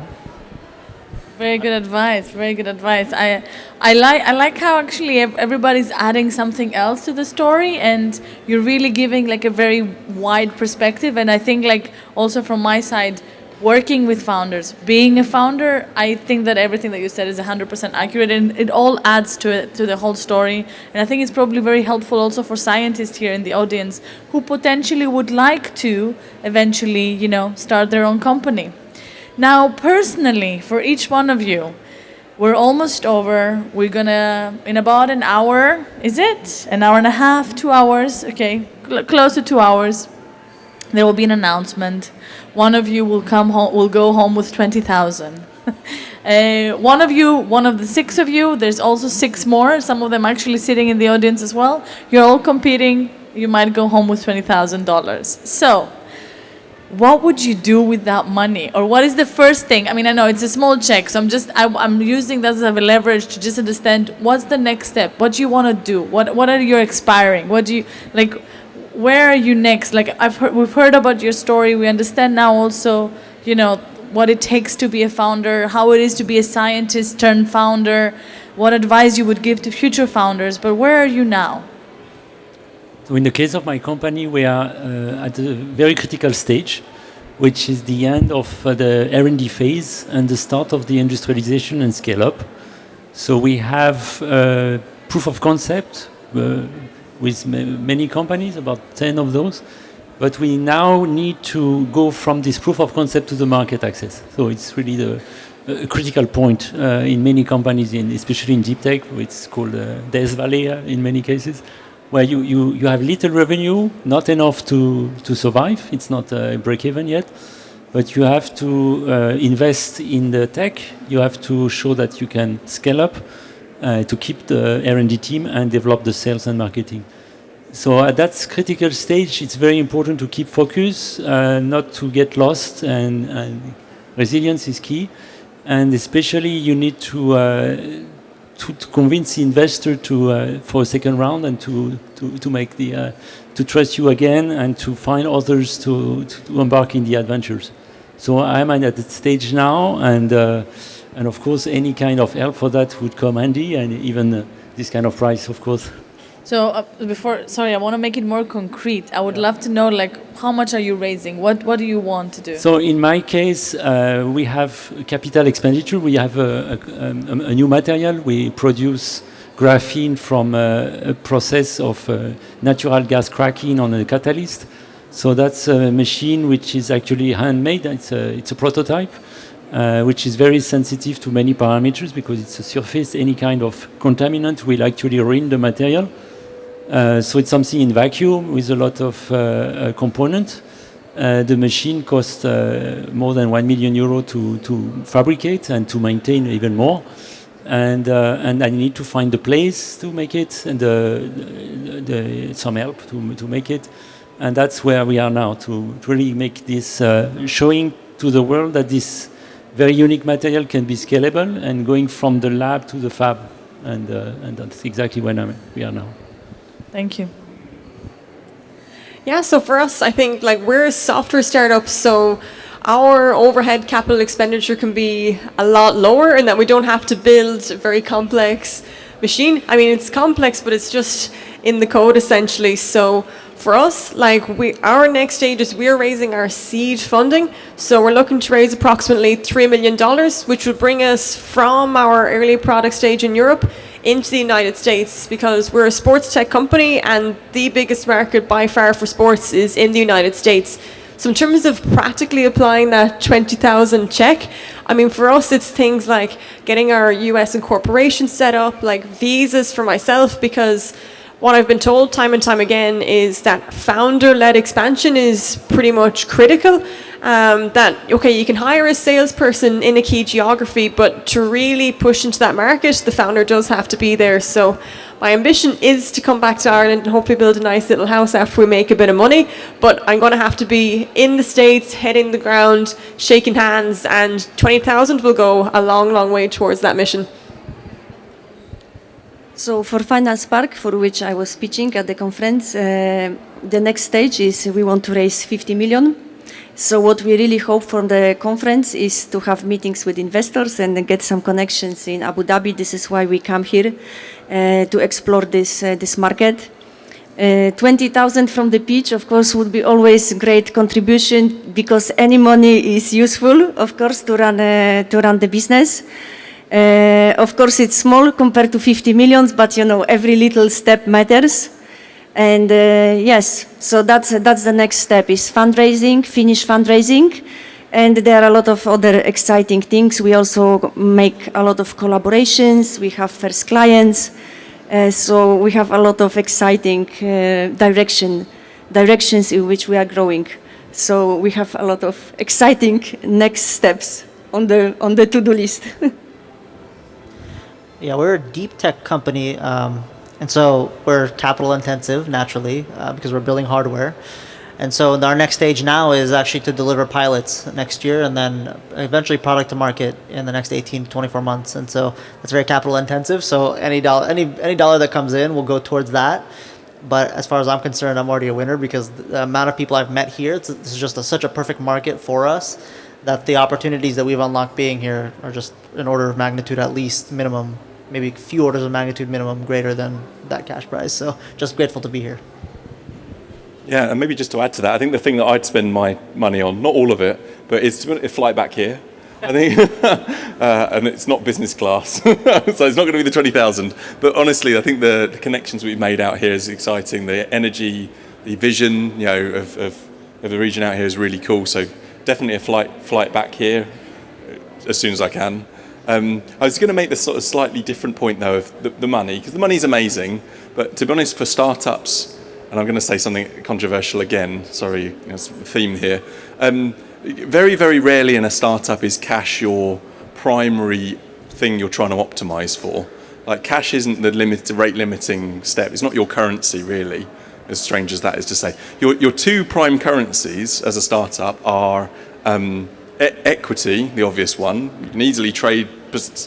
A: Very good advice. Very good advice. I like how actually everybody's adding something else to the story, and you're really giving like a very wide perspective. And I think, like, also from my side, working with founders, being a founder, I think that everything that you said is 100% accurate, and it all adds to the whole story. And I think it's probably very helpful also for scientists here in the audience who potentially would like to eventually, you know, start their own company. Now, personally, for each one of you, we're almost over. We're gonna, in about an hour, is it? An hour and a half, 2 hours, okay, close to 2 hours. There will be an announcement. One of you will come home, will go home with 20,000. One of the 6 of you, there's also 6 more, some of them actually sitting in the audience as well. You're all competing. You might go home with $20,000. So, what would you do with that money? Or what is the first thing? I mean, I know it's a small check, so I'm using that as a leverage to just understand what's the next step. What do you want to do? What are you aspiring? What do you, like, where are you next? Like, we've heard about your story. We understand now also, you know, what it takes to be a founder, how it is to be a scientist turned founder, what advice you would give to future founders. But where are you now?
B: So in the case of my company, we are at a very critical stage, which is the end of the R&D phase and the start of the industrialization and scale up. So we have proof of concept with many companies, about 10 of those. But we now need to go from this proof of concept to the market access. So it's really a critical point in many companies, especially in deep tech, which is called Death Valley in many cases, where you have little revenue, not enough to survive. It's not break even yet. But you have to invest in the tech. You have to show that you can scale up to keep the R&D team and develop the sales and marketing. So at that critical stage, it's very important to keep focus, not to get lost, and resilience is key. And especially you need to convince the investor for a second round and to make to trust you again and to find others to embark in the adventures. So I'm at that stage now, and of course any kind of help for that would come handy, and even this kind of price, of course.
A: So I want to make it more concrete. I would love to know, like, how much are you raising? What do you want to do?
B: So in my case, we have capital expenditure. We have a new material. We produce graphene from a process of natural gas cracking on a catalyst. So that's a machine which is actually handmade. It's a prototype, which is very sensitive to many parameters because it's a surface. Any kind of contaminant will actually ruin the material. So it's something in vacuum with a lot of components. The machine costs more than €1 million to fabricate and to maintain even more. And I need to find the place to make it and some help to make it. And that's where we are now, to really make this showing to the world that this very unique material can be scalable and going from the lab to the fab. And that's exactly where we are now.
A: Thank you.
C: Yeah, so for us, I think like we're a software startup, so our overhead capital expenditure can be a lot lower in that we don't have to build a very complex machine. I mean, it's complex, but it's just in the code essentially. So for us, like our next stage is we're raising our seed funding. So we're looking to raise approximately $3 million, which would bring us from our early product stage in Europe into the United States, because we're a sports tech company and the biggest market by far for sports is in the United States. So in terms of practically applying that 20,000 check, I mean, for us, it's things like getting our US incorporation set up, like visas for myself, because what I've been told time and time again is that founder-led expansion is pretty much critical. That, okay, you can hire a salesperson in a key geography, but to really push into that market, the founder does have to be there. So my ambition is to come back to Ireland and hopefully build a nice little house after we make a bit of money. But I'm going to have to be in the States, hitting the ground, shaking hands, and 20,000 will go a long, long way towards that mission.
D: So for Final Spark, for which I was speaking at the conference, the next stage is we want to raise 50 million. So what we really hope from the conference is to have meetings with investors and get some connections in Abu Dhabi. This is why we come here to explore this market. 20,000 from the pitch, of course, would be always great contribution, because any money is useful, of course, to run the business. Of course, it's small compared to 50 million, but you know, every little step matters. And yes, so that's the next step is fundraising, finish fundraising. And there are a lot of other exciting things. We also make a lot of collaborations. We have first clients. So we have a lot of exciting directions in which we are growing. So we have a lot of exciting next steps on the to-do list.
E: Yeah, we're a deep tech company, and so we're capital intensive naturally because we're building hardware. And so our next stage now is actually to deliver pilots next year, and then eventually product to market in the next 18 to 24 months. And so that's very capital intensive. So any dollar that comes in will go towards that. But as far as I'm concerned, I'm already a winner, because the amount of people I've met here, this is just such a perfect market for us, that the opportunities that we've unlocked being here are just an order of magnitude at least minimum, maybe a few orders of magnitude minimum greater than that cash prize. So just grateful to be here.
F: Yeah, and maybe just to add to that, I think the thing that I'd spend my money on, not all of it, but is to fly back here. I think, and it's not business class, so it's not going to be the 20,000. But honestly, I think the connections we've made out here is exciting. The energy, the vision, of the region out here is really cool. So definitely a flight back here as soon as I can. I was going to make this sort of slightly different point though of the money, because the money's amazing, but to be honest, for startups, and I'm going to say something controversial again, sorry, it's a theme here. Very, very rarely in a startup is cash your primary thing you're trying to optimize for. Like, cash isn't the rate limiting step. It's not your currency, really, as strange as that is to say. Your two prime currencies as a startup are equity, the obvious one. You can easily trade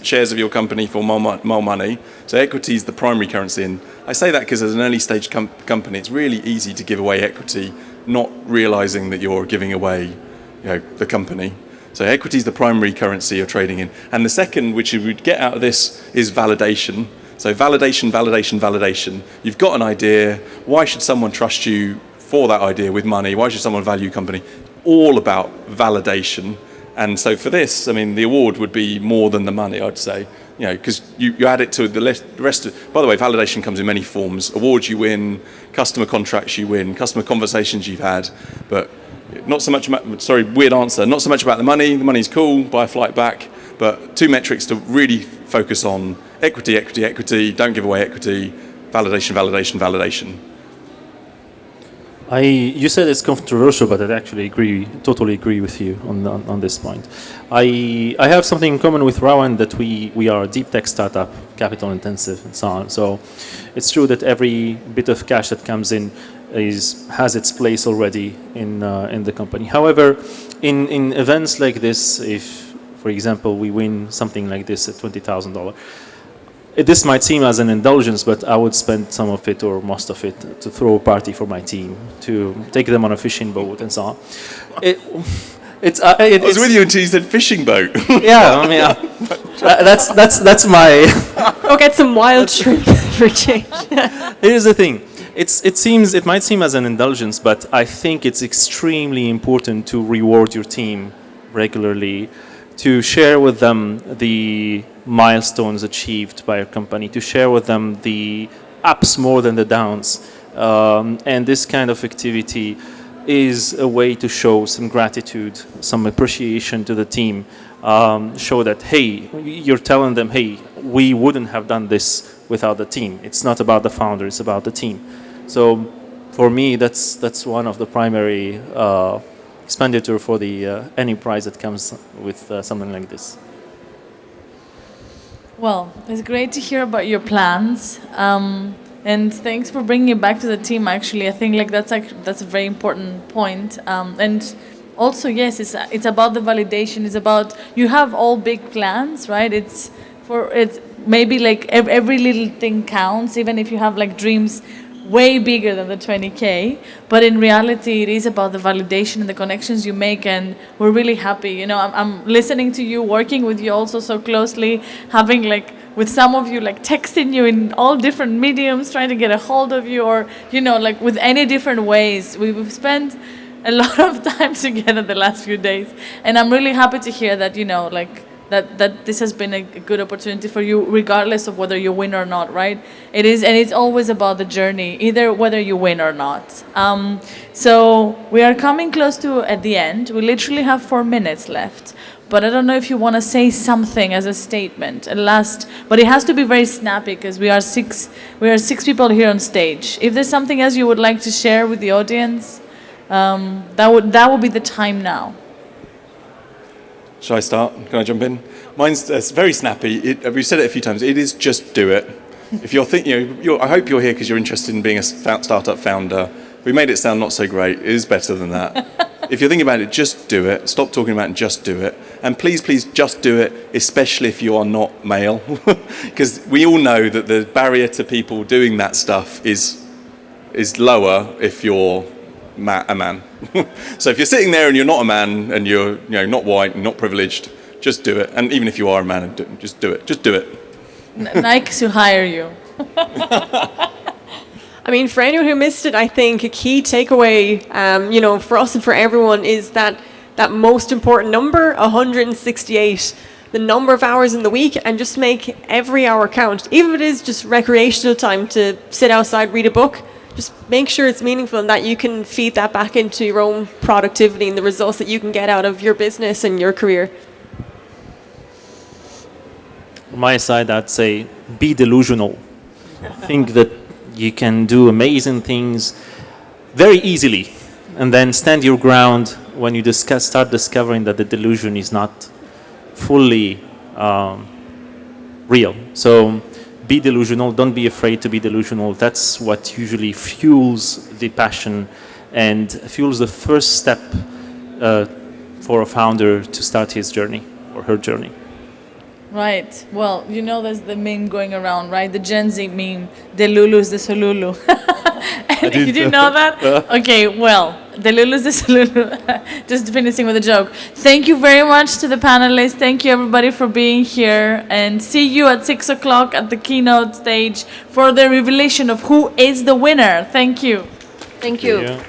F: shares of your company for more money. So equity is the primary currency. And I say that because as an early stage company, it's really easy to give away equity, not realizing that you're giving away the company. So equity is the primary currency you're trading in. And the second, which you would get out of this, is validation. So validation. You've got an idea. Why should someone trust you for that idea with money? Why should someone value your company? All about validation. And so for this, I mean, the award would be more than the money, I'd say, because you add it to the rest of, by the way, validation comes in many forms. Awards you win, customer contracts you win, customer conversations you've had, but not so much about, sorry, weird answer, not so much about the money. The money's cool, buy a flight back, but two metrics to really focus on: equity, don't give away equity, validation.
G: You said it's controversial, but I actually totally agree with you on this point. I have something in common with Rowan, that we are a deep tech startup, capital intensive and so on. So it's true that every bit of cash that comes in has its place already in the company. However, in events like this, if, for example, we win something like this at $20,000, this might seem as an indulgence, but I would spend some of it or most of it to throw a party for my team, to take them on a fishing boat and so on. I
F: was with you until you said fishing boat.
G: Yeah, I mean, that's my.
C: Go get some wild shrimp for change.
G: Here's the thing. It might seem as an indulgence, but I think it's extremely important to reward your team regularly, to share with them the milestones achieved by your company, to share with them the ups more than the downs. And this kind of activity is a way to show some gratitude, some appreciation to the team. Show that, hey, you're telling them, hey, we wouldn't have done this without the team. It's not about the founder, it's about the team. So for me, that's one of the primary expenditure for the any prize that comes with something like this.
A: Well, it's great to hear about your plans. And thanks for bringing it back to the team. Actually, I think that's a very important point. And also, yes, it's about the validation. It's about, you have all big plans, right? It's maybe like every little thing counts, even if you have like dreams way bigger than the 20K. But in reality, it is about the validation and the connections you make. And we're really happy. You know, I'm listening to you, working with you also so closely, having like, with some of you like texting you in all different mediums, trying to get a hold of you, or, you know, like with any different ways. We've spent a lot of time together the last few days. And I'm really happy to hear that, you know, like that this has been a good opportunity for you, regardless of whether you win or not, right? It is, and it's always about the journey, either whether you win or not. So we are coming close to at the end. We literally have 4 minutes left. But I don't know if you want to say something as a statement, a last. But it has to be very snappy because we are six people here on stage. If there's something else you would like to share with the audience, that would be the time now.
F: Shall I start? Can I jump in? Mine's very snappy. We've said it a few times. It is just do it. If you're thinking, I hope you're here because you're interested in being a startup founder. We made it sound not so great. It is better than that. If you're thinking about it, just do it. Stop talking about it and just do it. And please, just do it, especially if you are not male. Because we all know that the barrier to people doing that stuff is lower if you're a man. So if you're sitting there and you're not a man and you're not white and not privileged, just do it. And even if you are a man, just do it. Just do it.
A: Nike should hire you.
C: I mean, for anyone who missed it, I think a key takeaway, for us and for everyone is that most important number, 168, the number of hours in the week, and just make every hour count. Even if it is just recreational time to sit outside, read a book, just make sure it's meaningful and that you can feed that back into your own productivity and the results that you can get out of your business and your career.
G: On my side, I'd say be delusional. Think that you can do amazing things very easily, and then stand your ground when you start discovering that the delusion is not fully real. So be delusional. Don't be afraid to be delusional. That's what usually fuels the passion and fuels the first step for a founder to start his journey or her journey.
A: Right. Well, there's the meme going around, right? The Gen Z meme, the Lulu's the Solulu. You didn't know that? Okay, well, the Lulu's the Solulu. Just finishing with a joke. Thank you very much to the panelists. Thank you, everybody, for being here. And see you at 6 o'clock at the keynote stage for the revelation of who is the winner. Thank you.
D: Thank you.
G: Yeah.